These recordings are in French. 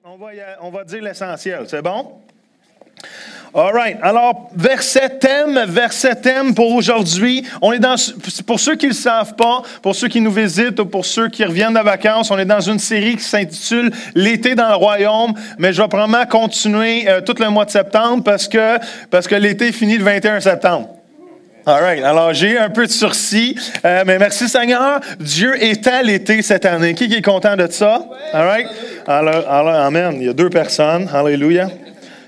On va dire l'essentiel, c'est bon? All right. Alors, verset thème pour aujourd'hui. On est dans, pour ceux qui ne le savent pas, pour ceux qui nous visitent ou pour ceux qui reviennent de vacances, on est dans une série qui s'intitule L'été dans le royaume. Mais je vais probablement continuer tout le mois de septembre parce que l'été finit le 21 septembre. All right. Alors, j'ai un peu de sursis, mais merci Seigneur. Dieu étend l'été cette année. Qui est content de ça? All right. Alors, amen. Il y a 2 personnes. Alléluia.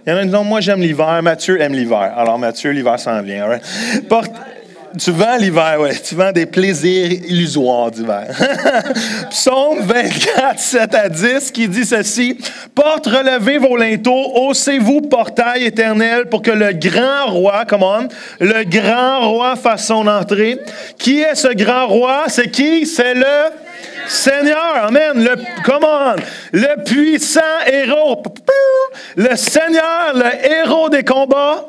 Il y en a qui disent, moi j'aime l'hiver. Mathieu aime l'hiver. Alors, Mathieu, l'hiver s'en vient. All right. Tu vends l'hiver, oui. Tu vends des plaisirs illusoires d'hiver. Psaume 24, 7 à 10, qui dit ceci. Porte, relevez vos linteaux, haussez-vous, portail éternel, pour que le grand roi, le grand roi fasse son entrée. Qui est ce grand roi? C'est qui? C'est le Seigneur. Amen. Le puissant héros. Le Seigneur, le héros des combats.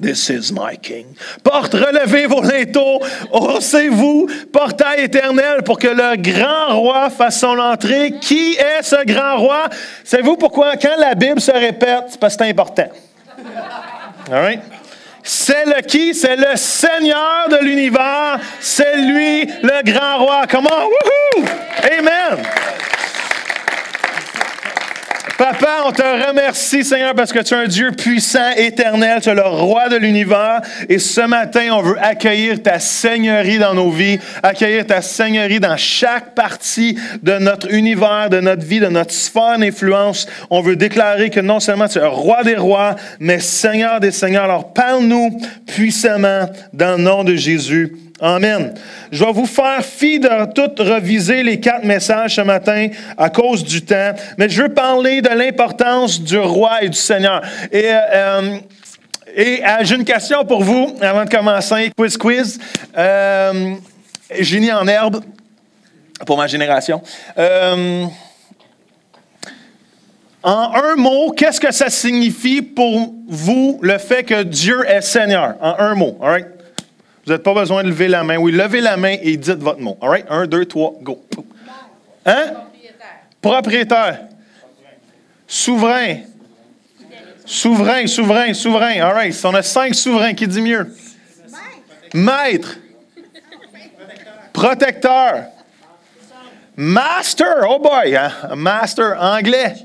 This is my king. Porte, relevez vos linteaux, haussez-vous, portail éternel, pour que le grand roi fasse son entrée. Qui est ce grand roi? Savez-vous pourquoi? Quand la Bible se répète, c'est parce que c'est important. All right? C'est le qui? C'est le Seigneur de l'univers. C'est lui, le grand roi. Comment? Wouhou! Amen! Papa, on te remercie, Seigneur, parce que tu es un Dieu puissant, éternel. Tu es le roi de l'univers. Et ce matin, on veut accueillir ta seigneurie dans nos vies, accueillir ta seigneurie dans chaque partie de notre univers, de notre vie, de notre sphère d'influence. On veut déclarer que non seulement tu es le roi des rois, mais Seigneur des seigneurs. Alors, parle-nous puissamment dans le nom de Jésus. Amen. Je vais vous faire fi de tout reviser les 4 messages ce matin à cause du temps, mais je veux parler de l'importance du roi et du Seigneur. Et j'ai une question pour vous avant de commencer. Quiz. Génie en herbe pour ma génération. En un mot, qu'est-ce que ça signifie pour vous le fait que Dieu est Seigneur? En un mot, all right? Vous n'avez pas besoin de lever la main. Oui, levez la main et dites votre mot. All right? 1, 2, 3, go. Hein? Propriétaire. Souverain. Souverain. All right. On a 5 souverains. Qui dit mieux? Maître. Protecteur. Master. Oh boy. Hein? Master. Anglais.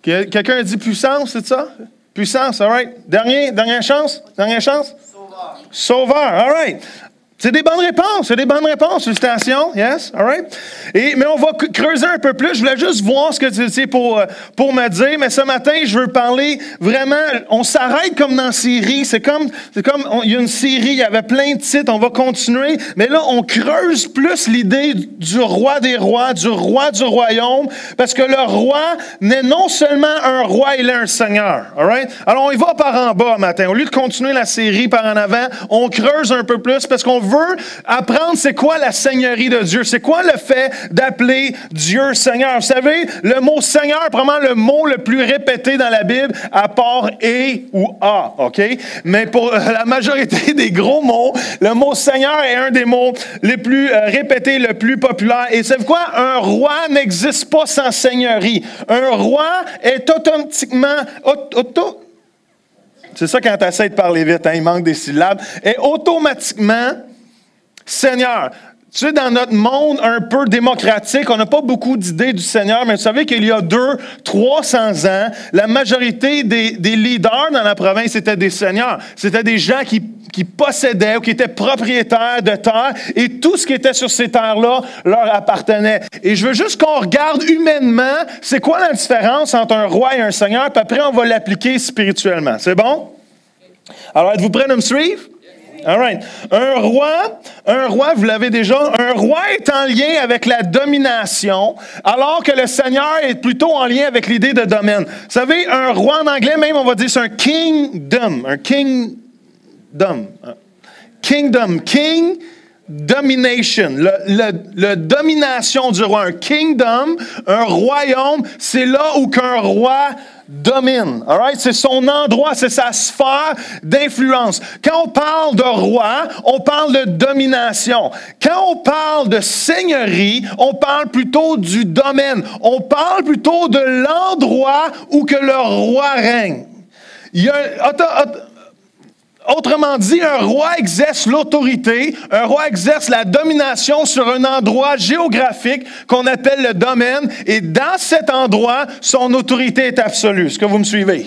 Quelqu'un dit puissance, c'est ça? Puissance. All right. Dernière chance. Sauveur, all right. C'est des bonnes réponses. Félicitations, yes, all right. Mais on va creuser un peu plus. Je voulais juste voir ce que tu sais pour me dire. Mais ce matin, je veux parler vraiment. On s'arrête comme dans la série. C'est comme il y a une série, il y avait plein de titres. On va continuer. Mais là, on creuse plus l'idée du roi des rois, du roi du royaume. Parce que le roi n'est non seulement un roi, il est un seigneur, all right. Alors, on y va par en bas matin. Au lieu de continuer la série par en avant, on creuse un peu plus parce qu'on veut apprendre c'est quoi la seigneurie de Dieu. C'est quoi le fait d'appeler Dieu Seigneur? Vous savez, le mot Seigneur, probablement le mot le plus répété dans la Bible, à part « et » ou « a », OK? Mais pour la majorité des gros mots, le mot Seigneur est un des mots les plus répétés, le plus populaire. Et savez-vous quoi? Un roi n'existe pas sans seigneurie. Un roi est automatiquement... C'est ça quand tu essaies de parler vite, hein, il manque des syllabes. Est automatiquement Seigneur. Tu sais, dans notre monde un peu démocratique, on n'a pas beaucoup d'idées du Seigneur, mais vous savez qu'il y a 200-300 ans, la majorité des leaders dans la province étaient des seigneurs. C'était des gens qui possédaient ou qui étaient propriétaires de terres et tout ce qui était sur ces terres-là leur appartenait. Et je veux juste qu'on regarde humainement, c'est quoi la différence entre un roi et un seigneur, puis après on va l'appliquer spirituellement. C'est bon? Alors, êtes-vous prêts de me suivre? All right. Un roi, vous l'avez déjà, un roi est en lien avec la domination, alors que le Seigneur est plutôt en lien avec l'idée de domaine. Vous savez, un roi en anglais, même, on va dire c'est un kingdom. Un kingdom. Kingdom. King, domination, le domination du roi, un kingdom, un royaume, c'est là où qu'un roi domine. All right? C'est son endroit, c'est sa sphère d'influence. Quand on parle de roi, on parle de domination. Quand on parle de seigneurie, on parle plutôt du domaine. On parle plutôt de l'endroit où que le roi règne. Il y a Autrement dit, un roi exerce l'autorité, un roi exerce la domination sur un endroit géographique qu'on appelle le domaine, et dans cet endroit, son autorité est absolue. Est-ce que vous me suivez?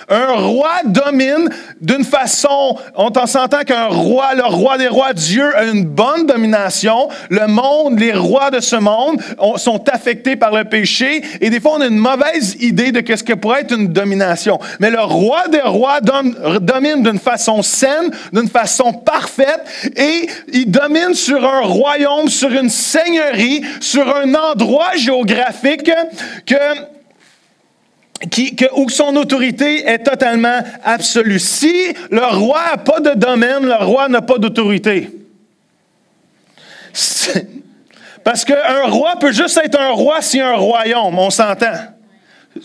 Un roi domine d'une façon, on s'entend qu'un roi, le roi des rois, Dieu, a une bonne domination. Le monde, les rois de ce monde sont affectés par le péché, et des fois, on a une mauvaise idée de ce que pourrait être une domination. Mais le roi des rois domine d'une façon saine, d'une façon parfaite, et il domine sur un royaume, sur une seigneurie, sur un endroit géographique où son autorité est totalement absolue. Si le roi n'a pas de domaine, le roi n'a pas d'autorité. Parce qu'un roi peut juste être un roi s'il y a un royaume, on s'entend.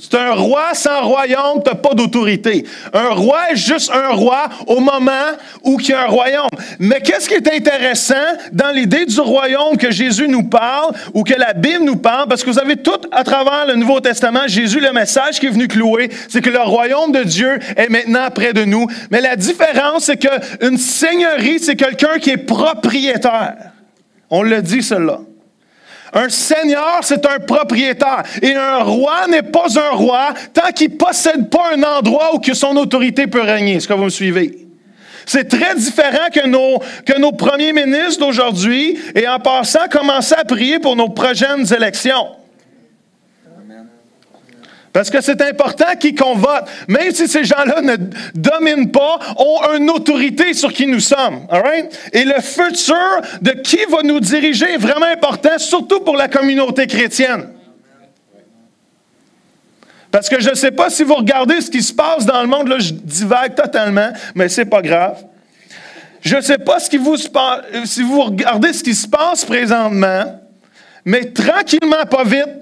C'est un roi sans royaume, tu n'as pas d'autorité. Un roi est juste un roi au moment où il y a un royaume. Mais qu'est-ce qui est intéressant dans l'idée du royaume que Jésus nous parle ou que la Bible nous parle, parce que vous avez tout à travers le Nouveau Testament, Jésus, le message qui est venu clouer, c'est que le royaume de Dieu est maintenant près de nous. Mais la différence, c'est qu'une seigneurie, c'est quelqu'un qui est propriétaire. On le dit, cela. Un seigneur, c'est un propriétaire. Et un roi n'est pas un roi tant qu'il ne possède pas un endroit où que son autorité peut régner. Est-ce que vous me suivez? C'est très différent que nos premiers ministres d'aujourd'hui, et en passant, commencer à prier pour nos prochaines élections. Parce que c'est important qu'on vote. Même si ces gens-là ne dominent pas, ont une autorité sur qui nous sommes. All right? Et le futur de qui va nous diriger est vraiment important, surtout pour la communauté chrétienne. Parce que je ne sais pas si vous regardez ce qui se passe dans le monde, là, je divague totalement, mais ce n'est pas grave. Je ne sais pas si vous regardez ce qui se passe présentement, mais tranquillement, pas vite,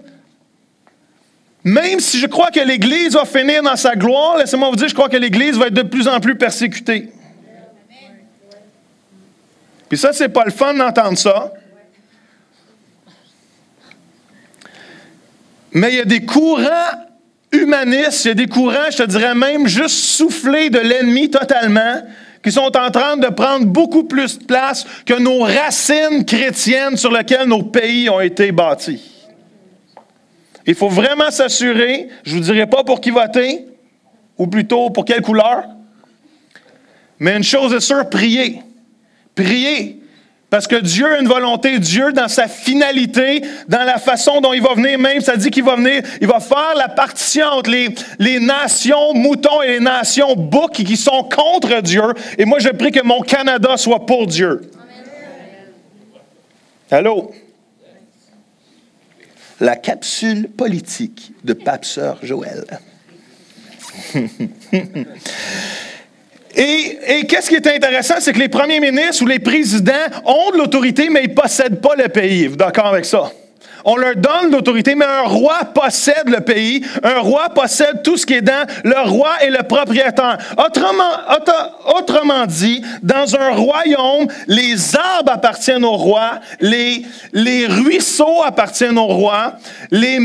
même si je crois que l'Église va finir dans sa gloire, laissez-moi vous dire, je crois que l'Église va être de plus en plus persécutée. Puis ça, c'est pas le fun d'entendre ça. Mais il y a des courants humanistes, il y a des courants, je te dirais même, juste soufflés de l'ennemi totalement, qui sont en train de prendre beaucoup plus de place que nos racines chrétiennes sur lesquelles nos pays ont été bâtis. Il faut vraiment s'assurer, je ne vous dirai pas pour qui voter, ou plutôt pour quelle couleur, mais une chose est sûre, priez. Priez. Parce que Dieu a une volonté, Dieu dans sa finalité, dans la façon dont il va venir, même ça dit qu'il va venir, il va faire la partition entre les nations moutons et les nations boucs qui sont contre Dieu. Et moi, je prie que mon Canada soit pour Dieu. Amen. Allô? La capsule politique de Pape Sœur Joël. Et qu'est-ce qui est intéressant, c'est que les premiers ministres ou les présidents ont de l'autorité, mais ils ne possèdent pas le pays. Vous êtes d'accord avec ça? On leur donne l'autorité, mais un roi possède le pays. Un roi possède tout ce qui est dans. Le roi est le propriétaire. Autrement dit, dans un royaume, les arbres appartiennent au roi, les ruisseaux appartiennent au roi, les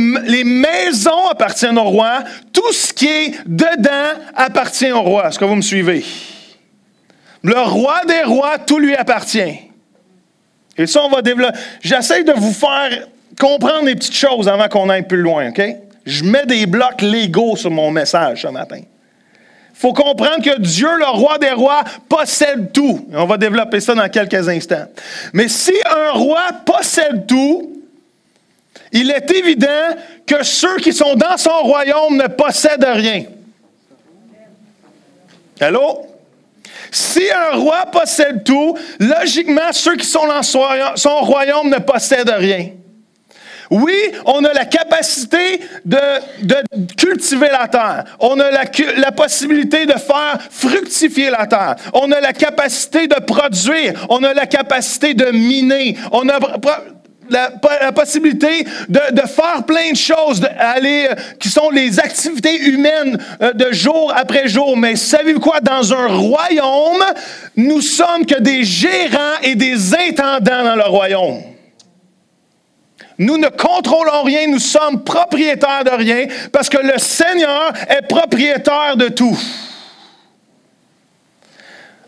maisons appartiennent au roi, tout ce qui est dedans appartient au roi. Est-ce que vous me suivez? Le roi des rois, tout lui appartient. Et ça, on va développer. J'essaie de vous faire comprendre des petites choses avant qu'on aille plus loin, OK? Je mets des blocs légaux sur mon message ce matin. Il faut comprendre que Dieu, le roi des rois, possède tout. Et on va développer ça dans quelques instants. Mais si un roi possède tout, il est évident que ceux qui sont dans son royaume ne possèdent rien. Allô? Si un roi possède tout, logiquement, ceux qui sont dans son royaume ne possèdent rien. Oui, on a la capacité de cultiver la terre. On a la possibilité de faire fructifier la terre. On a la capacité de produire. On a la capacité de miner. On a la possibilité de faire plein de choses, qui sont les activités humaines de jour après jour. Mais savez-vous quoi? Dans un royaume, nous sommes que des gérants et des intendants dans le royaume. Nous ne contrôlons rien, nous sommes propriétaires de rien, parce que le Seigneur est propriétaire de tout.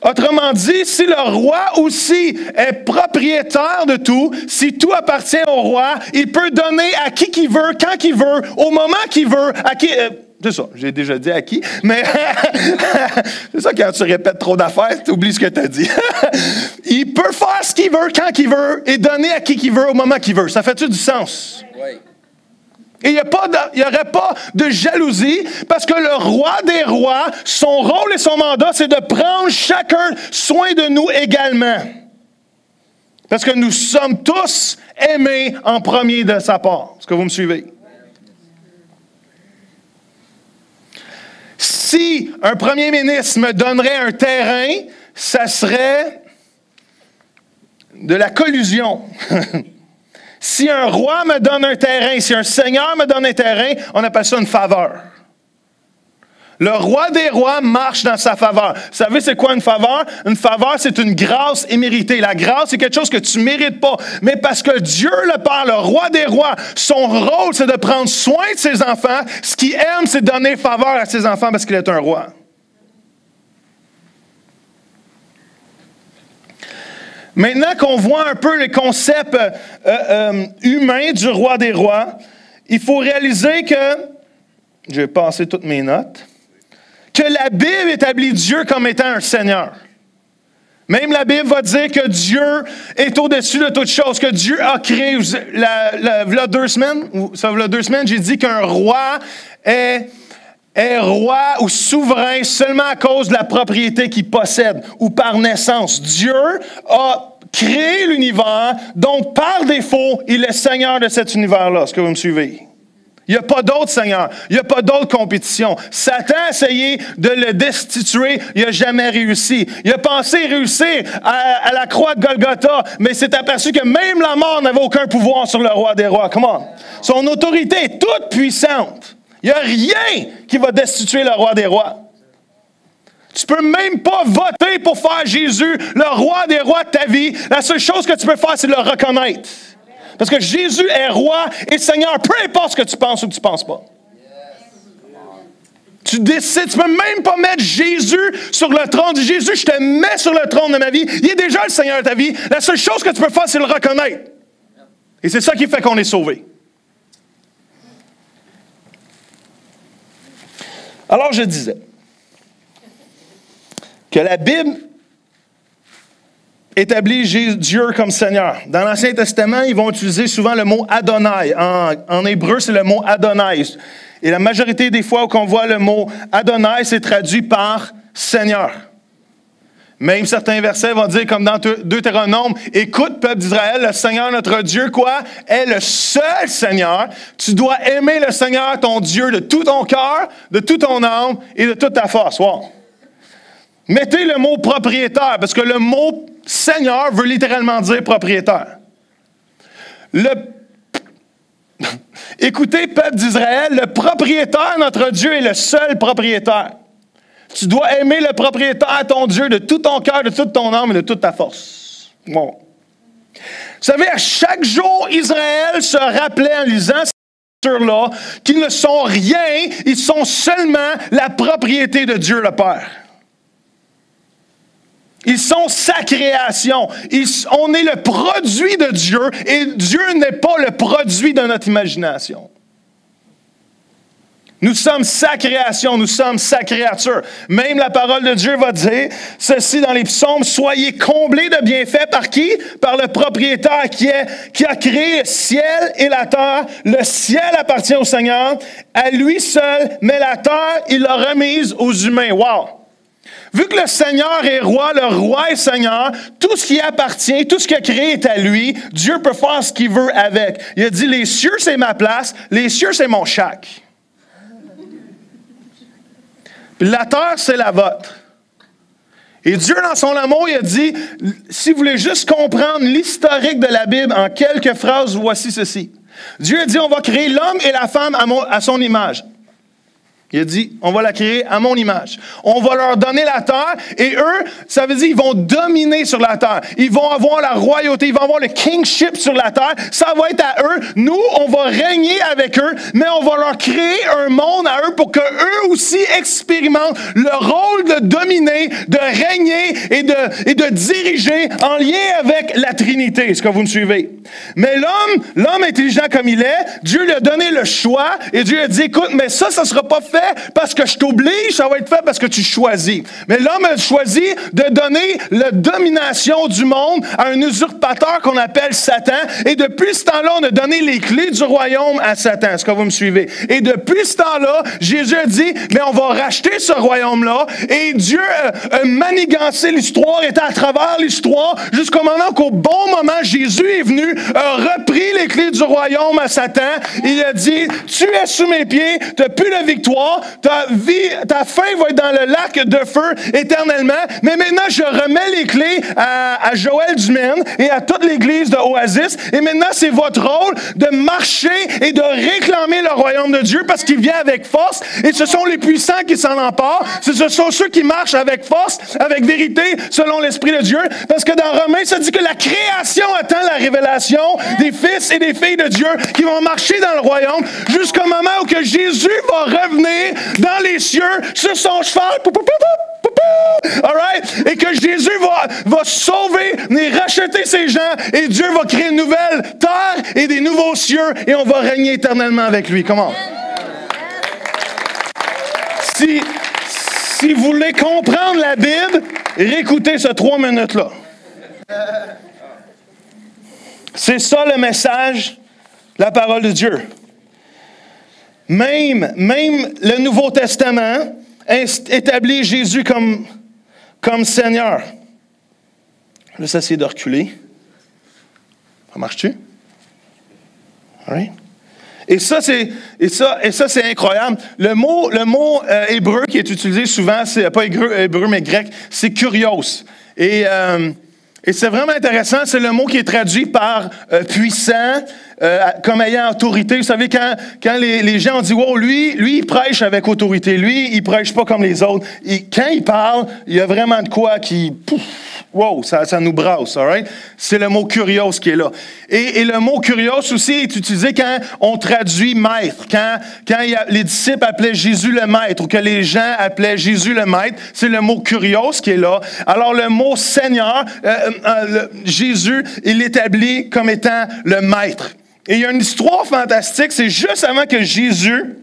Autrement dit, si le roi aussi est propriétaire de tout, si tout appartient au roi, il peut donner à qui qu'il veut, quand qu'il veut, au moment qu'il veut, à qui... c'est ça, j'ai déjà dit à qui, mais c'est ça quand tu répètes trop d'affaires, tu oublies ce que tu as dit. Il peut faire ce qu'il veut, quand qu'il veut, et donner à qui qu'il veut, au moment qu'il veut. Ça fait-tu du sens? Oui. Et il n'y aurait pas de jalousie, parce que le roi des rois, son rôle et son mandat, c'est de prendre chacun soin de nous également. Parce que nous sommes tous aimés en premier de sa part. Est-ce que vous me suivez? Si un premier ministre me donnerait un terrain, ça serait de la collusion. Si un roi me donne un terrain, si un seigneur me donne un terrain, on appelle ça une faveur. Le roi des rois marche dans sa faveur. Vous savez, c'est quoi une faveur? Une faveur, c'est une grâce imméritée. La grâce, c'est quelque chose que tu ne mérites pas. Mais parce que Dieu, le Père, le roi des rois, son rôle, c'est de prendre soin de ses enfants. Ce qu'il aime, c'est donner faveur à ses enfants parce qu'il est un roi. Maintenant qu'on voit un peu les concepts humains du roi des rois, il faut réaliser que, je vais passer toutes mes notes, que la Bible établit Dieu comme étant un Seigneur. Même la Bible va dire que Dieu est au-dessus de toutes choses, que Dieu a créé. Il y a 2 semaines, j'ai dit qu'un roi est roi ou souverain seulement à cause de la propriété qu'il possède ou par naissance. Dieu a créé l'univers, donc par défaut, il est Seigneur de cet univers-là. Est-ce que vous me suivez? Il n'y a pas d'autre Seigneur. Il n'y a pas d'autre compétition. Satan a essayé de le destituer. Il n'a jamais réussi. Il a pensé réussir à la croix de Golgotha, mais s'est aperçu que même la mort n'avait aucun pouvoir sur le roi des rois. Come on. Son autorité est toute puissante. Il n'y a rien qui va destituer le roi des rois. Tu ne peux même pas voter pour faire Jésus le roi des rois de ta vie. La seule chose que tu peux faire, c'est le reconnaître. Parce que Jésus est roi et Seigneur, peu importe ce que tu penses ou que tu ne penses pas. Tu décides, tu ne peux même pas mettre Jésus sur le trône. Dis, Jésus, je te mets sur le trône de ma vie. Il est déjà le Seigneur de ta vie. La seule chose que tu peux faire, c'est le reconnaître. Et c'est ça qui fait qu'on est sauvé. Alors je disais que la Bible établit Dieu comme Seigneur. Dans l'Ancien Testament, ils vont utiliser souvent le mot Adonai. En hébreu, c'est le mot Adonai. Et la majorité des fois où on voit le mot Adonai, c'est traduit par Seigneur. Même certains versets vont dire, comme dans Deutéronome, « Écoute, peuple d'Israël, le Seigneur notre Dieu, quoi? Est le seul Seigneur. Tu dois aimer le Seigneur, ton Dieu, de tout ton cœur, de toute ton âme et de toute ta force. » Wow. Mettez le mot propriétaire, parce que le mot Seigneur veut littéralement dire propriétaire. Écoutez, peuple d'Israël, le propriétaire, notre Dieu, est le seul propriétaire. Tu dois aimer le propriétaire, ton Dieu, de tout ton cœur, de toute ton âme et de toute ta force. Bon. Vous savez, à chaque jour, Israël se rappelait en lisant ces écritures-là qu'ils ne sont rien, ils sont seulement la propriété de Dieu le Père. Ils sont sa création. On est le produit de Dieu et Dieu n'est pas le produit de notre imagination. Nous sommes sa création, nous sommes sa créature. Même la parole de Dieu va dire ceci dans les psaumes, « Soyez comblés de bienfaits par qui? Par le propriétaire qui a créé le ciel et la terre. Le ciel appartient au Seigneur, à lui seul, mais la terre, il l'a remise aux humains. » Wow! Vu que le Seigneur est roi, le roi est Seigneur, tout ce qui appartient, tout ce qu'il a créé est à lui, Dieu peut faire ce qu'il veut avec. Il a dit, les cieux, c'est ma place, les cieux, c'est mon chac. Puis la terre, c'est la vôtre. Et Dieu, dans son amour, il a dit, si vous voulez juste comprendre l'historique de la Bible en quelques phrases, voici ceci. Dieu a dit, on va créer l'homme et la femme à son image. Il a dit, on va la créer à mon image. On va leur donner la terre et eux, ça veut dire ils vont dominer sur la terre. Ils vont avoir la royauté, ils vont avoir le kingship sur la terre. Ça va être à eux. Nous, on va régner avec eux, mais on va leur créer un monde à eux pour qu'eux aussi expérimentent le rôle de dominer, de régner et de diriger en lien avec la Trinité. Est-ce que vous me suivez? Mais l'homme intelligent comme il est, Dieu lui a donné le choix et Dieu a dit, écoute, mais ça ne sera pas fait parce que je t'oblige, ça va être fait parce que tu choisis. Mais l'homme a choisi de donner la domination du monde à un usurpateur qu'on appelle Satan. Et depuis ce temps-là, on a donné les clés du royaume à Satan. Est-ce que vous me suivez? Et depuis ce temps-là, Jésus a dit, mais on va racheter ce royaume-là. Et Dieu a manigancé l'histoire, était à travers l'histoire, jusqu'au moment qu'au bon moment, Jésus est venu, a repris les clés du royaume à Satan. Il a dit, tu es sous mes pieds, tu n'as plus de victoire. Ta fin va être dans le lac de feu éternellement. Mais maintenant, je remets les clés à Joël Dumaine et à toute l'église de Oasis. Et maintenant, c'est votre rôle de marcher et de réclamer le royaume de Dieu parce qu'il vient avec force. Et ce sont les puissants qui s'en emparent. Ce sont ceux qui marchent avec force, avec vérité, selon l'Esprit de Dieu. Parce que dans Romains, ça dit que la création attend la révélation des fils et des filles de Dieu qui vont marcher dans le royaume jusqu'au moment où que Jésus va revenir dans les cieux sur son cheval. All right? Et que Jésus va sauver et racheter ces gens et Dieu va créer une nouvelle terre et des nouveaux cieux et on va régner éternellement avec lui. Comment? Si vous voulez comprendre la Bible, réécoutez ce 3 minutes-là. C'est ça le message de la parole de Dieu. Même le Nouveau Testament établit Jésus comme Seigneur. Là, ça c'est de reculer. Ça marche-tu? All right? Et ça, c'est incroyable. Le mot hébreu qui est utilisé souvent, c'est pas hébreu, mais grec, c'est kurios. Et c'est vraiment intéressant, c'est le mot qui est traduit par puissant, comme ayant autorité. Vous savez, quand les gens ont dit, wow, lui, il prêche avec autorité. Lui, il prêche pas comme les autres. Et quand il parle, il y a vraiment de quoi qui, wow, ça nous brasse, all right? C'est le mot kurios qui est là. Et le mot kurios aussi est utilisé quand on traduit maître. Quand les disciples appelaient Jésus le maître ou que les gens appelaient Jésus le maître, c'est le mot kurios qui est là. Alors le mot Seigneur, Jésus, il l'établit comme étant le maître. Et il y a une histoire fantastique, c'est juste avant que Jésus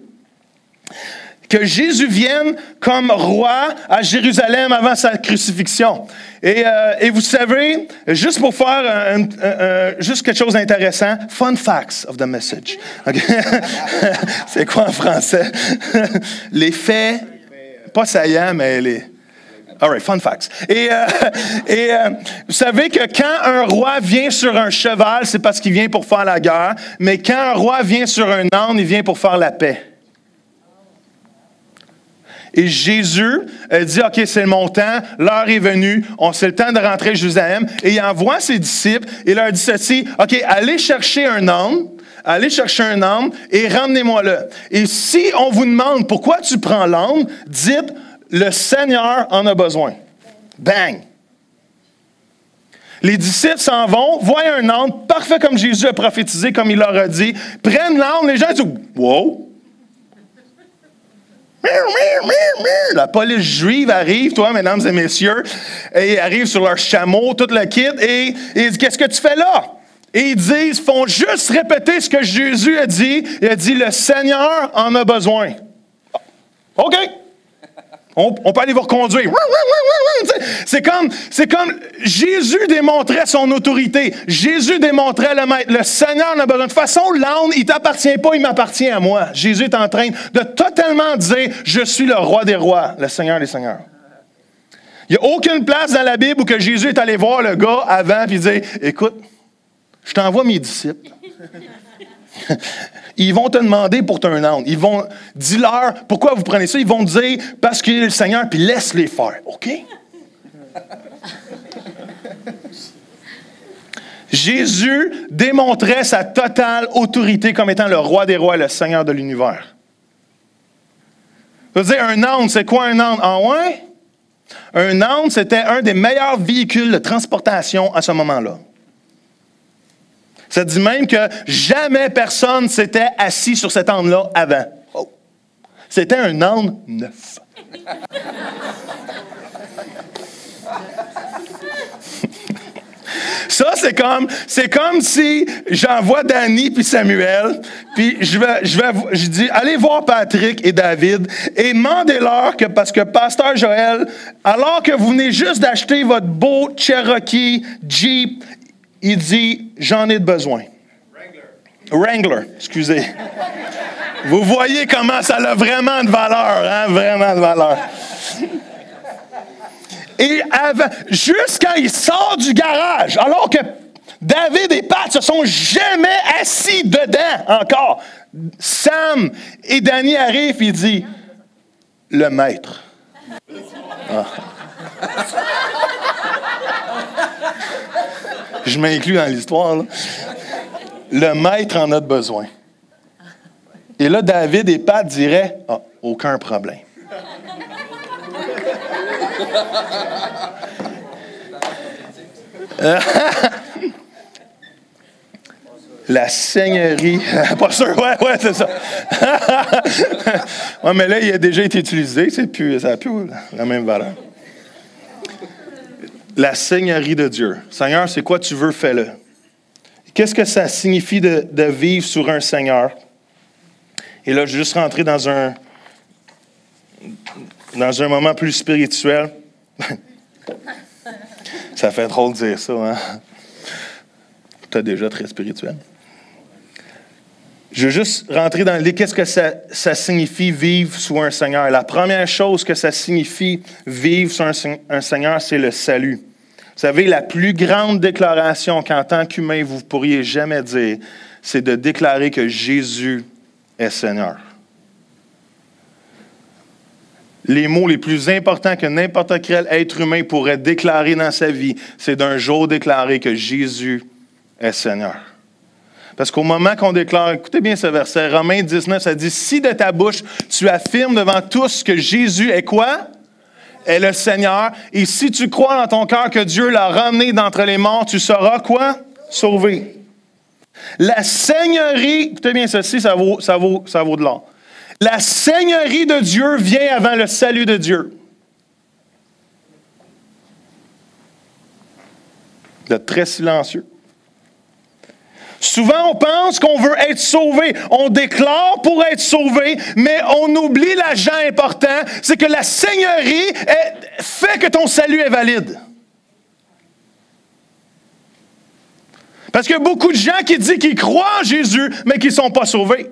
vienne comme roi à Jérusalem avant sa crucifixion. Et vous savez, juste pour faire juste quelque chose d'intéressant, fun facts of the message. Okay? C'est quoi en français? Les faits, pas saillants, mais les... All right, fun facts. Et vous savez que quand un roi vient sur un cheval, c'est parce qu'il vient pour faire la guerre, mais quand un roi vient sur un âne, il vient pour faire la paix. Et Jésus dit, OK, c'est mon temps, l'heure est venue, c'est le temps de rentrer à Jérusalem. Et il envoie ses disciples et leur dit ceci, OK, allez chercher un âne et ramenez-moi-le. Et si on vous demande pourquoi tu prends l'âne, dites, le Seigneur en a besoin. Bang! Les disciples s'en vont, voient un âne, parfait comme Jésus a prophétisé, comme il leur a dit, prennent l'âne, les gens disent, wow! La police juive arrive, mesdames et messieurs, et arrive sur leur chameau, tout le kit, et ils disent, qu'est-ce que tu fais là? Et ils font juste répéter ce que Jésus a dit. Il a dit, le Seigneur en a besoin. OK! On peut aller vous reconduire. C'est comme Jésus démontrait son autorité. Jésus démontrait le maître. Le Seigneur en a besoin. De toute façon, l'âne, il ne t'appartient pas, il m'appartient à moi. Jésus est en train de totalement dire, je suis le roi des rois, le Seigneur des seigneurs. Il n'y a aucune place dans la Bible où que Jésus est allé voir le gars avant et dire, écoute, je t'envoie mes disciples. Ils vont te demander pour ton âne. Ils vont dis-leur pourquoi vous prenez ça. Ils vont dire parce qu'il est le Seigneur, puis laisse-les faire. OK? Jésus démontrait sa totale autorité comme étant le roi des rois et le Seigneur de l'univers. Je veux dire, un âne, c'est quoi un âne? Ah ouais? Un âne, c'était un des meilleurs véhicules de transportation à ce moment-là. Ça dit même que jamais personne s'était assis sur cet âne-là avant. Oh. C'était un âne neuf. Ça, c'est comme si j'envoie Danny puis Samuel, puis je dis, allez voir Patrick et David et demandez-leur que, parce que Pasteur Joël, alors que vous venez juste d'acheter votre beau Cherokee Jeep, il dit, j'en ai besoin. Wrangler, excusez. Vous voyez comment ça a vraiment de valeur, hein? Vraiment de valeur. Et juste quand il sort du garage, alors que David et Pat se sont jamais assis dedans encore, Sam et Danny arrivent et il dit, le maître. Ah. Je m'inclus dans l'histoire, là. Le maître en a besoin. Et là, David et Pat diraient, ah, aucun problème. La seigneurie. Pas sûr, ouais, c'est ça. Ouais, mais là, il a déjà été utilisé, ça n'a plus la même valeur. La seigneurie de Dieu. Seigneur, c'est quoi tu veux, fais-le. Qu'est-ce que ça signifie de vivre sur un Seigneur? Et là, je vais juste rentrer dans un moment plus spirituel. Ça fait drôle de dire ça, hein? Tu es déjà très spirituel. Je vais juste rentrer dans l'idée, qu'est-ce que ça signifie vivre sous un Seigneur? La première chose que ça signifie vivre sous un Seigneur, c'est le salut. Vous savez, la plus grande déclaration qu'en tant qu'humain, vous ne pourriez jamais dire, c'est de déclarer que Jésus est Seigneur. Les mots les plus importants que n'importe quel être humain pourrait déclarer dans sa vie, c'est d'un jour déclarer que Jésus est Seigneur. Parce qu'au moment qu'on déclare, écoutez bien ce verset, Romains 19, ça dit, si de ta bouche, tu affirmes devant tous que Jésus est quoi? Est le Seigneur. Et si tu crois dans ton cœur que Dieu l'a ramené d'entre les morts, tu seras quoi? Sauvé. La seigneurie, écoutez bien ceci, ça vaut de l'or. La seigneurie de Dieu vient avant le salut de Dieu. Vous êtes très silencieux. Souvent, on pense qu'on veut être sauvé. On déclare pour être sauvé, mais on oublie l'agent important, c'est que la seigneurie fait que ton salut est valide. Parce qu'il y a beaucoup de gens qui disent qu'ils croient en Jésus, mais qui ne sont pas sauvés.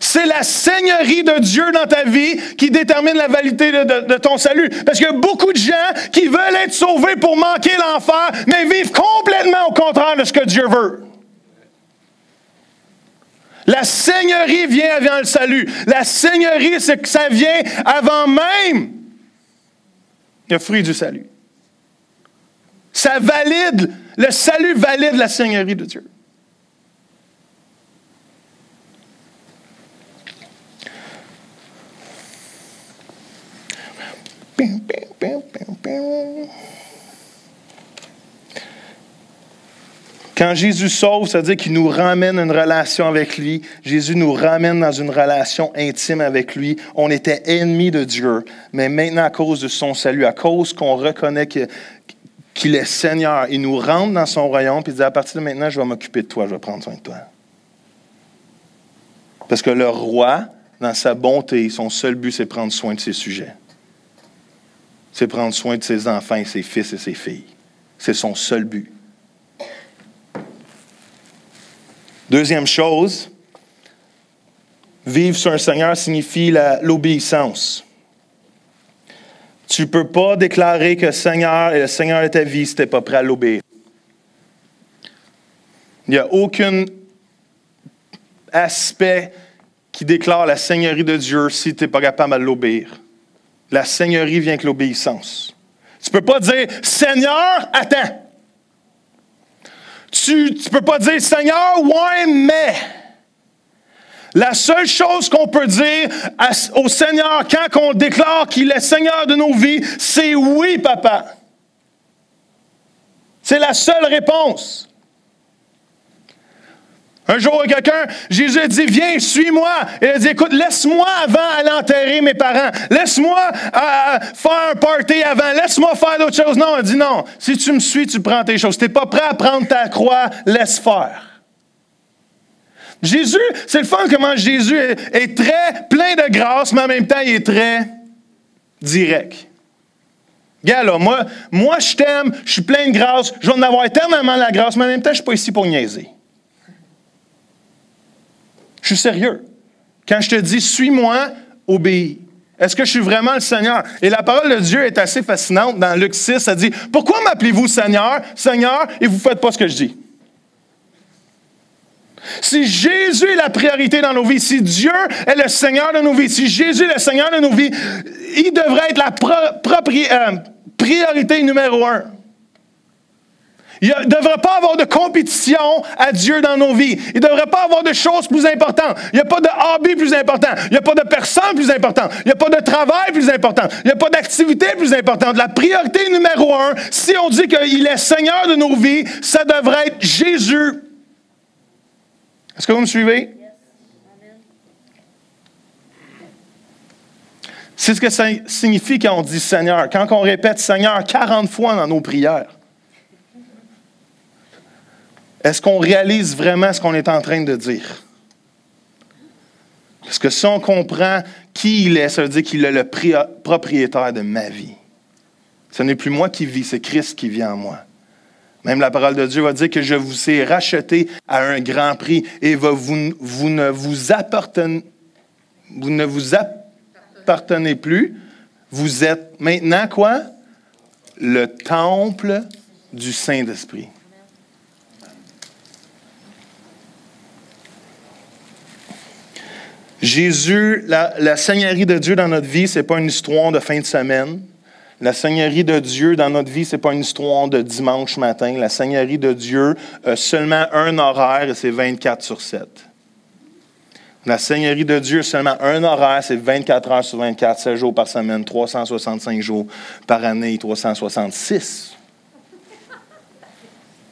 C'est la seigneurie de Dieu dans ta vie qui détermine la validité de ton salut. Parce qu'il y a beaucoup de gens qui veulent être sauvés pour manquer l'enfer, mais vivent complètement au contraire de ce que Dieu veut. La seigneurie vient avant le salut. La seigneurie, c'est que ça vient avant même le fruit du salut. Ça valide, le salut valide la seigneurie de Dieu. Quand Jésus sauve, ça veut dire qu'il nous ramène une relation avec lui. Jésus nous ramène dans une relation intime avec lui. On était ennemis de Dieu, mais maintenant, à cause de son salut, à cause qu'on reconnaît qu'il est Seigneur, il nous rentre dans son royaume et il dit, à partir de maintenant, je vais m'occuper de toi, je vais prendre soin de toi. Parce que le roi, dans sa bonté, son seul but, c'est prendre soin de ses sujets. C'est prendre soin de ses enfants et ses fils et ses filles. C'est son seul but. Deuxième chose, vivre sur un Seigneur signifie l'obéissance. Tu ne peux pas déclarer que Seigneur est le Seigneur de ta vie si tu n'es pas prêt à l'obéir. Il n'y a aucun aspect qui déclare la Seigneurie de Dieu si tu n'es pas capable de l'obéir. La Seigneurie vient avec l'obéissance. Tu ne peux pas dire « Seigneur, attends ». Tu ne peux pas dire « Seigneur, ouais, mais ». La seule chose qu'on peut dire au Seigneur quand on déclare qu'il est Seigneur de nos vies, c'est « oui, papa ». C'est la seule réponse. Un jour, quelqu'un, Jésus a dit, viens, suis-moi. Il a dit, écoute, laisse-moi avant aller enterrer mes parents. Laisse-moi faire un party avant. Laisse-moi faire d'autres choses. Non, il a dit, non, si tu me suis, tu prends tes choses. Si tu n'es pas prêt à prendre ta croix, laisse faire. Jésus, c'est le fun comment Jésus est très plein de grâce, mais en même temps, il est très direct. Gars, là, moi, je t'aime, je suis plein de grâce, je vais en avoir éternellement la grâce, mais en même temps, je ne suis pas ici pour niaiser. Je suis sérieux. Quand je te dis, suis-moi, obéis. Est-ce que je suis vraiment le Seigneur? Et la parole de Dieu est assez fascinante. Dans Luc 6, ça dit, pourquoi m'appelez-vous Seigneur, Seigneur, et vous ne faites pas ce que je dis? Si Jésus est la priorité dans nos vies, si Dieu est le Seigneur de nos vies, si Jésus est le Seigneur de nos vies, il devrait être la priorité numéro 1. Il ne devrait pas avoir de compétition à Dieu dans nos vies. Il ne devrait pas avoir de choses plus importantes. Il n'y a pas de hobby plus important. Il n'y a pas de personne plus importante. Il n'y a pas de travail plus important. Il n'y a pas d'activité plus importante. La priorité numéro 1, si on dit qu'il est Seigneur de nos vies, ça devrait être Jésus. Est-ce que vous me suivez? C'est ce que ça signifie quand on dit Seigneur. Quand on répète Seigneur 40 fois dans nos prières. Est-ce qu'on réalise vraiment ce qu'on est en train de dire? Parce que si on comprend qui il est, ça veut dire qu'il est le propriétaire de ma vie. Ce n'est plus moi qui vis, c'est Christ qui vit en moi. Même la parole de Dieu va dire que je vous ai racheté à un grand prix et vous ne vous appartenez plus. Vous êtes maintenant quoi? Le temple du Saint-Esprit. Jésus, la Seigneurie de Dieu dans notre vie, ce n'est pas une histoire de fin de semaine. La Seigneurie de Dieu dans notre vie, ce n'est pas une histoire de dimanche matin. La Seigneurie de Dieu a seulement un horaire et c'est 24/7. La Seigneurie de Dieu a seulement un horaire, c'est 24 heures sur 24, 7 jours par semaine, 365 jours par année, 366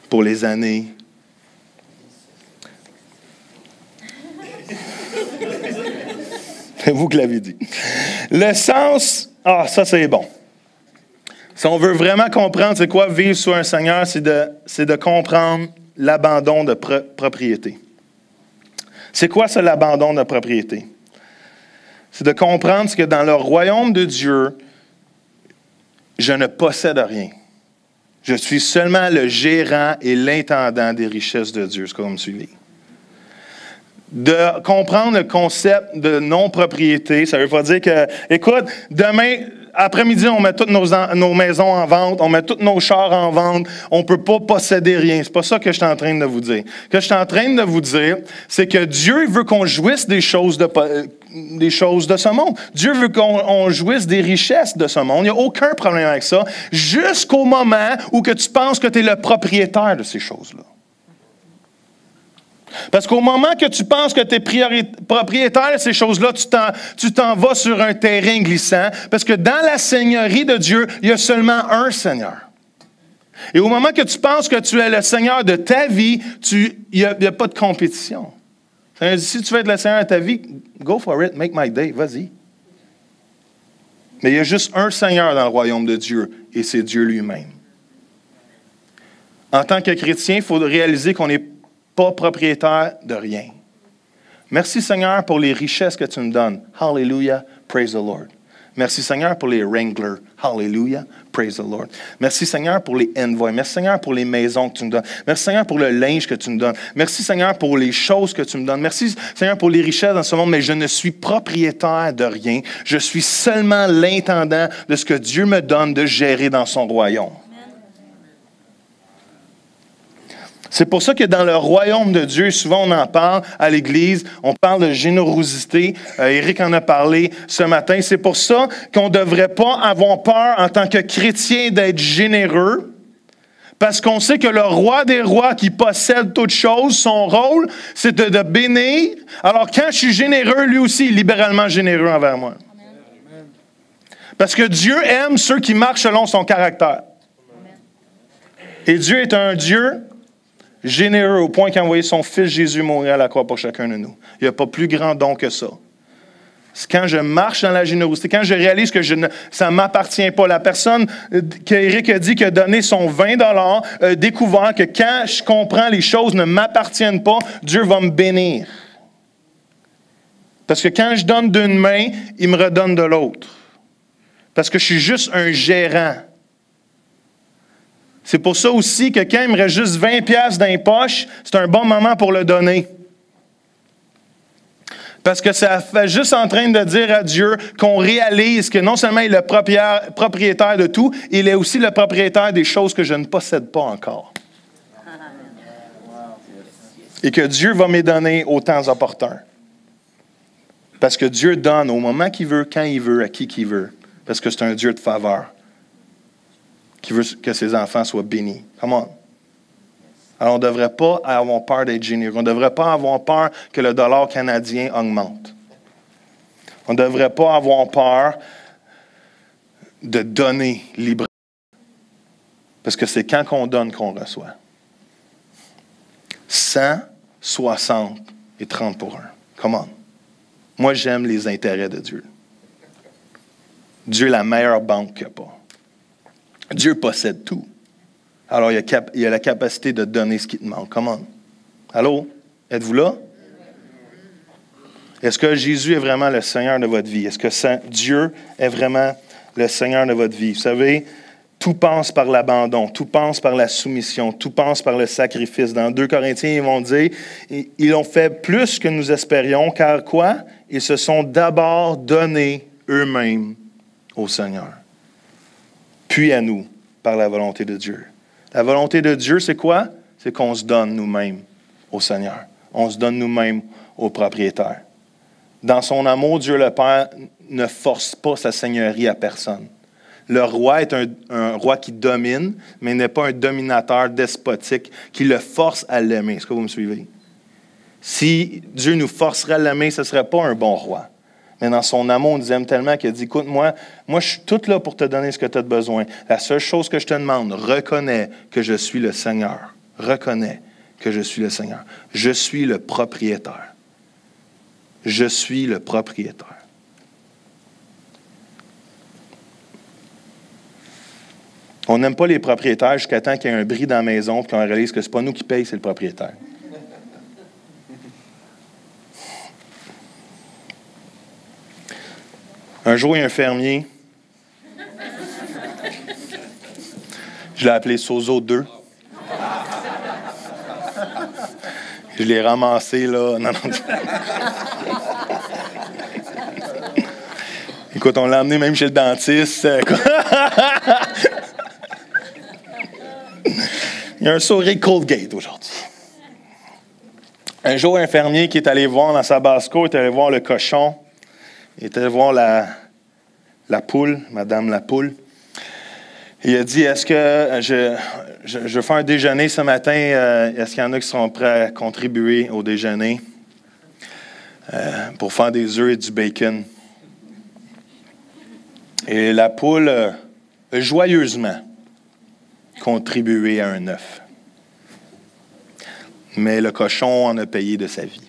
pour les années. C'est vous qui l'avez dit. Le sens, ça c'est bon. Si on veut vraiment comprendre c'est quoi vivre sous un Seigneur, c'est de comprendre l'abandon de propriété. C'est quoi ça, l'abandon de propriété? C'est de comprendre que dans le royaume de Dieu, je ne possède rien. Je suis seulement le gérant et l'intendant des richesses de Dieu. Est-ce que vous me suivez? De comprendre le concept de non-propriété, ça veut pas dire que, écoute, demain, après-midi, on met toutes nos maisons en vente, on met tous nos chars en vente, on ne peut pas posséder rien. C'est pas ça que je suis en train de vous dire. Ce que je suis en train de vous dire, c'est que Dieu veut qu'on jouisse des choses de ce monde. Dieu veut qu'on jouisse des richesses de ce monde. Il n'y a aucun problème avec ça, jusqu'au moment où que tu penses que tu es le propriétaire de ces choses-là. Parce qu'au moment que tu penses que tu es propriétaire de ces choses-là, tu t'en vas sur un terrain glissant. Parce que dans la Seigneurie de Dieu, il y a seulement un Seigneur. Et au moment que tu penses que tu es le Seigneur de ta vie, il n'y a pas de compétition. Si tu veux être le Seigneur de ta vie, go for it, make my day, vas-y. Mais il y a juste un Seigneur dans le royaume de Dieu, et c'est Dieu lui-même. En tant que chrétien, il faut réaliser qu'on n'est pas propriétaire de rien. Merci Seigneur pour les richesses que tu me donnes. Hallelujah, praise the Lord. Merci Seigneur pour les Wranglers. Hallelujah. Praise the Lord. Merci Seigneur pour les Envoys. Merci Seigneur pour les maisons que tu nous donnes. Merci Seigneur pour le linge que tu nous donnes. Merci Seigneur pour les choses que tu me donnes. Merci Seigneur pour les richesses dans ce monde, mais je ne suis propriétaire de rien. Je suis seulement l'intendant de ce que Dieu me donne de gérer dans son royaume. C'est pour ça que dans le royaume de Dieu, souvent on en parle à l'Église, on parle de générosité. Éric en a parlé ce matin. C'est pour ça qu'on ne devrait pas avoir peur en tant que chrétien d'être généreux, parce qu'on sait que le roi des rois qui possède toutes choses, son rôle, c'est de bénir. Alors quand je suis généreux, lui aussi est libéralement généreux envers moi. Parce que Dieu aime ceux qui marchent selon son caractère. Et Dieu est un Dieu généreux au point qu'il a envoyé son Fils Jésus mourir à la croix pour chacun de nous. Il n'y a pas plus grand don que ça. C'est quand je marche dans la générosité, quand je réalise que ça ne m'appartient pas. La personne qu'Éric a dit qui a donné son 20 a découvert que quand je comprends les choses ne m'appartiennent pas, Dieu va me bénir. Parce que quand je donne d'une main, il me redonne de l'autre. Parce que je suis juste un gérant. C'est pour ça aussi que quand il me reste juste 20 piastres dans les poches, c'est un bon moment pour le donner. Parce que ça fait juste en train de dire à Dieu qu'on réalise que non seulement il est le propriétaire de tout, il est aussi le propriétaire des choses que je ne possède pas encore. Et que Dieu va me donner au temps opportun. Parce que Dieu donne au moment qu'il veut, quand il veut, à qui qu'il veut. Parce que c'est un Dieu de faveur. Qui veut que ses enfants soient bénis. Come on. Alors, on ne devrait pas avoir peur d'être généreux. On ne devrait pas avoir peur que le dollar canadien augmente. On ne devrait pas avoir peur de donner librement. Parce que c'est quand on donne qu'on reçoit. 100, 60 et 30 pour 1. Come on. Moi, j'aime les intérêts de Dieu. Dieu est la meilleure banque qu'il n'y a pas. Dieu possède tout. Alors, il a la capacité de donner ce qui te manque. Come on. Allô? Êtes-vous là? Est-ce que Jésus est vraiment le Seigneur de votre vie? Est-ce que Dieu est vraiment le Seigneur de votre vie? Vous savez, tout passe par l'abandon, tout passe par la soumission, tout passe par le sacrifice. Dans 2 Corinthiens, ils vont dire, ils ont fait plus que nous espérions, car quoi? Ils se sont d'abord donnés eux-mêmes au Seigneur. Puis à nous, par la volonté de Dieu. La volonté de Dieu, c'est quoi? C'est qu'on se donne nous-mêmes au Seigneur. On se donne nous-mêmes au propriétaire. Dans son amour, Dieu le Père ne force pas sa seigneurie à personne. Le roi est un roi qui domine, mais n'est pas un dominateur despotique qui le force à l'aimer. Est-ce que vous me suivez? Si Dieu nous forcerait à l'aimer, ce ne serait pas un bon roi. Mais dans son amour, on nous aime tellement qu'il a dit, écoute, moi, je suis tout là pour te donner ce que tu as besoin. La seule chose que je te demande, reconnais que je suis le Seigneur. Reconnais que je suis le Seigneur. Je suis le propriétaire. Je suis le propriétaire. On n'aime pas les propriétaires jusqu'à temps qu'il y ait un bris dans la maison et qu'on réalise que ce n'est pas nous qui payons, c'est le propriétaire. Un jour, il y a un fermier. Je l'ai appelé Sozo 2. Je l'ai ramassé, là. Non. Écoute, on l'a emmené même chez le dentiste. Il y a un sourire Colgate aujourd'hui. Un jour, un fermier qui est allé voir dans sa basse-cour, est allé voir le cochon. Il est allé voir la poule, Madame la poule. Il a dit, est-ce que je fais un déjeuner ce matin, est-ce qu'il y en a qui sont prêts à contribuer au déjeuner pour faire des œufs et du bacon? Et la poule a joyeusement contribué à un œuf. Mais le cochon en a payé de sa vie.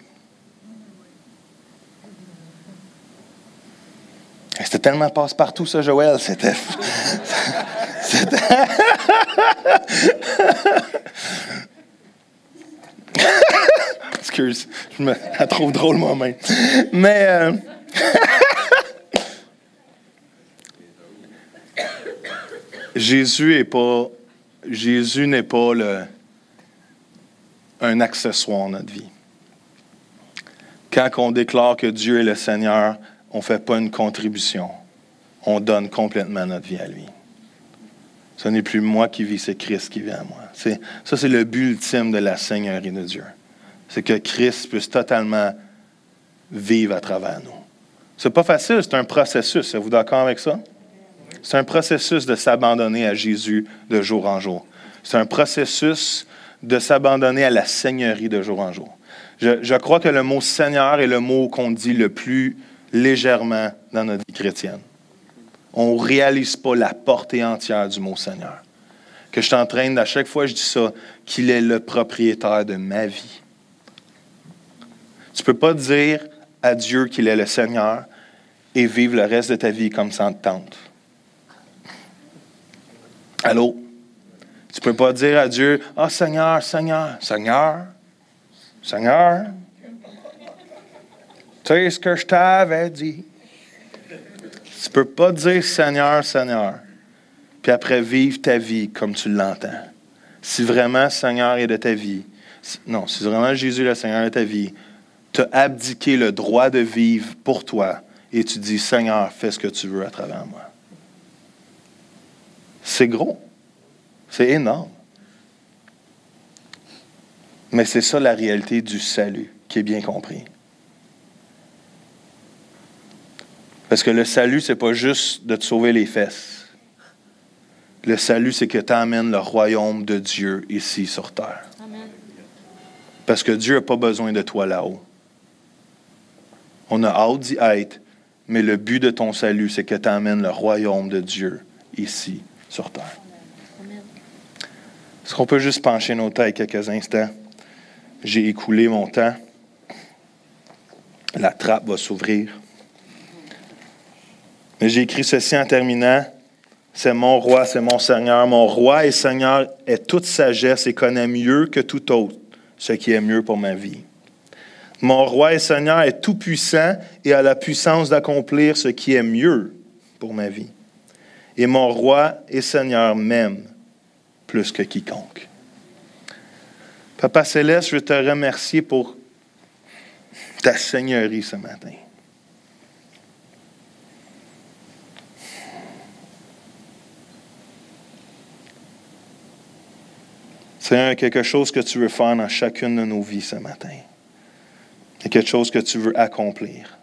C'était tellement passe-partout, ça, Joël. C'était... Excuse, je me la trouve drôle moi-même. Mais... Jésus n'est pas un accessoire dans notre vie. Quand on déclare que Dieu est le Seigneur, on ne fait pas une contribution. On donne complètement notre vie à lui. Ce n'est plus moi qui vis, c'est Christ qui vit en moi. Ça, c'est le but ultime de la Seigneurie de Dieu. C'est que Christ puisse totalement vivre à travers nous. C'est pas facile, c'est un processus. Êtes-vous d'accord avec ça? C'est un processus de s'abandonner à Jésus de jour en jour. C'est un processus de s'abandonner à la Seigneurie de jour en jour. Je crois que le mot Seigneur est le mot qu'on dit le plus légèrement dans notre vie chrétienne. On ne réalise pas la portée entière du mot Seigneur. Que je suis en train, à chaque fois que je dis ça, qu'il est le propriétaire de ma vie. Tu ne peux pas dire à Dieu qu'il est le Seigneur et vivre le reste de ta vie comme ça te tente. Allô? Tu ne peux pas dire à Dieu, « Ah, Seigneur, Seigneur, Seigneur, Seigneur, tu sais ce que je t'avais dit. » Tu ne peux pas dire « Seigneur, Seigneur », puis après vivre ta vie comme tu l'entends. Si vraiment Seigneur est de ta vie, si vraiment Jésus est le Seigneur de ta vie, tu as abdiqué le droit de vivre pour toi et tu dis « Seigneur, fais ce que tu veux à travers moi. » C'est gros. C'est énorme. Mais c'est ça la réalité du salut, qui est bien compris. Parce que le salut, c'est pas juste de te sauver les fesses. Le salut, c'est que tu amènes le royaume de Dieu ici sur terre. Amen. Parce que Dieu n'a pas besoin de toi là-haut. On a hâte d'y être, mais le but de ton salut, c'est que tu amènes le royaume de Dieu ici sur terre. Amen. Est-ce qu'on peut juste pencher nos têtes quelques instants? J'ai écoulé mon temps. La trappe va s'ouvrir. Mais j'ai écrit ceci en terminant. C'est mon roi, c'est mon Seigneur. Mon roi et Seigneur est toute sagesse et connaît mieux que tout autre ce qui est mieux pour ma vie. Mon roi et Seigneur est tout puissant et a la puissance d'accomplir ce qui est mieux pour ma vie. Et mon roi et Seigneur m'aime plus que quiconque. Papa Céleste, je veux te remercier pour ta seigneurie ce matin. C'est quelque chose que tu veux faire dans chacune de nos vies ce matin. C'est quelque chose que tu veux accomplir.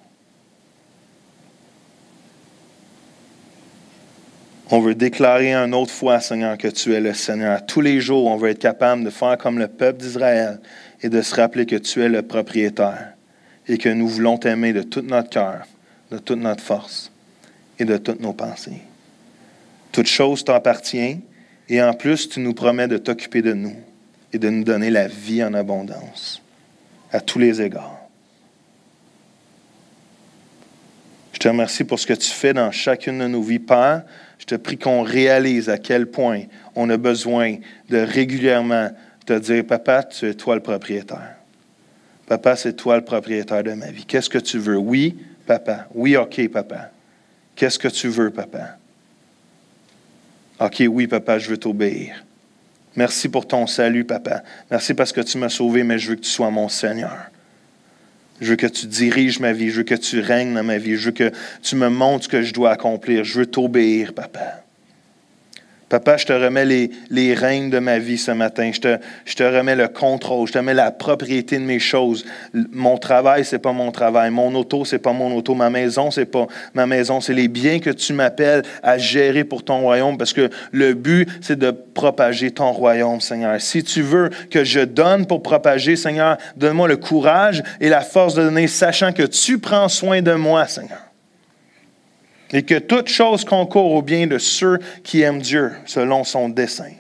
On veut déclarer une autre fois, Seigneur, que tu es le Seigneur. Tous les jours, on veut être capable de faire comme le peuple d'Israël et de se rappeler que tu es le propriétaire et que nous voulons t'aimer de tout notre cœur, de toute notre force et de toutes nos pensées. Toute chose t'appartient et en plus, tu nous promets de t'occuper de nous et de nous donner la vie en abondance à tous les égards. Je te remercie pour ce que tu fais dans chacune de nos vies, Père. Je te prie qu'on réalise à quel point on a besoin de régulièrement te dire, Papa, tu es toi le propriétaire. Papa, c'est toi le propriétaire de ma vie. Qu'est-ce que tu veux? Oui, Papa. Oui, OK, Papa. Qu'est-ce que tu veux, Papa? OK, oui, Papa, je veux t'obéir. Merci pour ton salut, Papa. Merci parce que tu m'as sauvé, mais je veux que tu sois mon Seigneur. Je veux que tu diriges ma vie. Je veux que tu règnes dans ma vie. Je veux que tu me montres ce que je dois accomplir. Je veux t'obéir, Papa. Papa, je te remets les règnes de ma vie ce matin. Je te remets le contrôle. Je te remets la propriété de mes choses. Mon travail, c'est pas mon travail. Mon auto, c'est pas mon auto. Ma maison, c'est pas ma maison. C'est les biens que tu m'appelles à gérer pour ton royaume parce que le but, c'est de propager ton royaume, Seigneur. Si tu veux que je donne pour propager, Seigneur, donne-moi le courage et la force de donner, sachant que tu prends soin de moi, Seigneur. Et que toute chose concourt au bien de ceux qui aiment Dieu selon son dessein.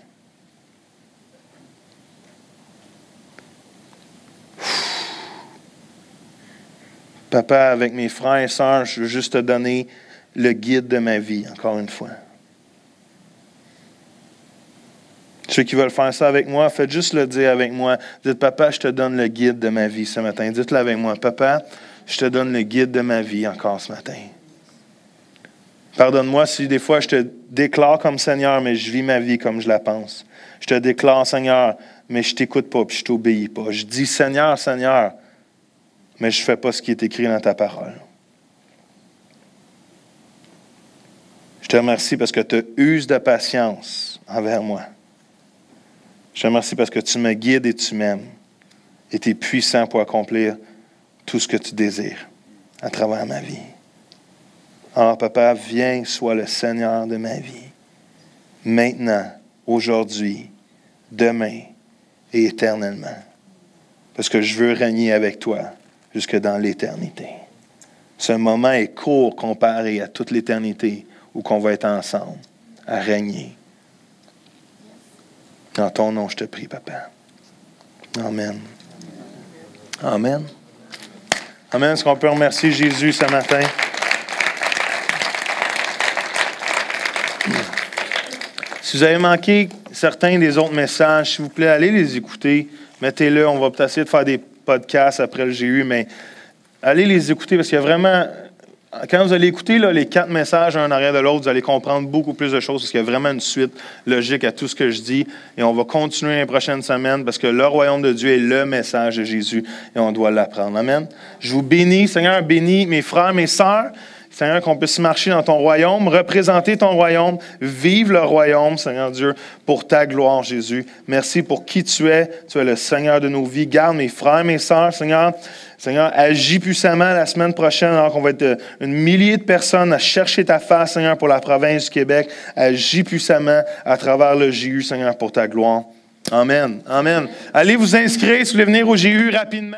Papa, avec mes frères et sœurs, je veux juste te donner le guide de ma vie, encore une fois. Ceux qui veulent faire ça avec moi, faites juste le dire avec moi. Dites, Papa, je te donne le guide de ma vie ce matin. Dites-le avec moi. Papa, je te donne le guide de ma vie encore ce matin. Pardonne-moi si des fois je te déclare comme Seigneur, mais je vis ma vie comme je la pense. Je te déclare Seigneur, mais je ne t'écoute pas puis je ne t'obéis pas. Je dis Seigneur, Seigneur, mais je ne fais pas ce qui est écrit dans ta parole. Je te remercie parce que tu uses de patience envers moi. Je te remercie parce que tu me guides et tu m'aimes. Et tu es puissant pour accomplir tout ce que tu désires à travers ma vie. Alors, Papa, viens, sois le Seigneur de ma vie. Maintenant, aujourd'hui, demain et éternellement. Parce que je veux régner avec toi jusque dans l'éternité. Ce moment est court comparé à toute l'éternité où qu'on va être ensemble, à régner. Dans ton nom, je te prie, Papa. Amen. Amen. Amen. Est-ce qu'on peut remercier Jésus ce matin? Si vous avez manqué certains des autres messages, s'il vous plaît, allez les écouter. Mettez-le. On va peut-être essayer de faire des podcasts après le GU, mais allez les écouter parce qu'il y a vraiment... Quand vous allez écouter là, les 4 messages un en arrière de l'autre, vous allez comprendre beaucoup plus de choses parce qu'il y a vraiment une suite logique à tout ce que je dis. Et on va continuer les prochaines semaines parce que le royaume de Dieu est le message de Jésus et on doit l'apprendre. Amen. Je vous bénis. Seigneur, bénis mes frères, mes sœurs. Seigneur, qu'on puisse marcher dans ton royaume, représenter ton royaume, vivre le royaume, Seigneur Dieu, pour ta gloire, Jésus. Merci pour qui tu es. Tu es le Seigneur de nos vies. Garde mes frères, mes sœurs, Seigneur. Seigneur, agis puissamment la semaine prochaine, alors qu'on va être une millier de personnes à chercher ta face, Seigneur, pour la province du Québec. Agis puissamment à travers le GU, Seigneur, pour ta gloire. Amen. Amen. Allez vous inscrire si vous voulez venir au GU rapidement.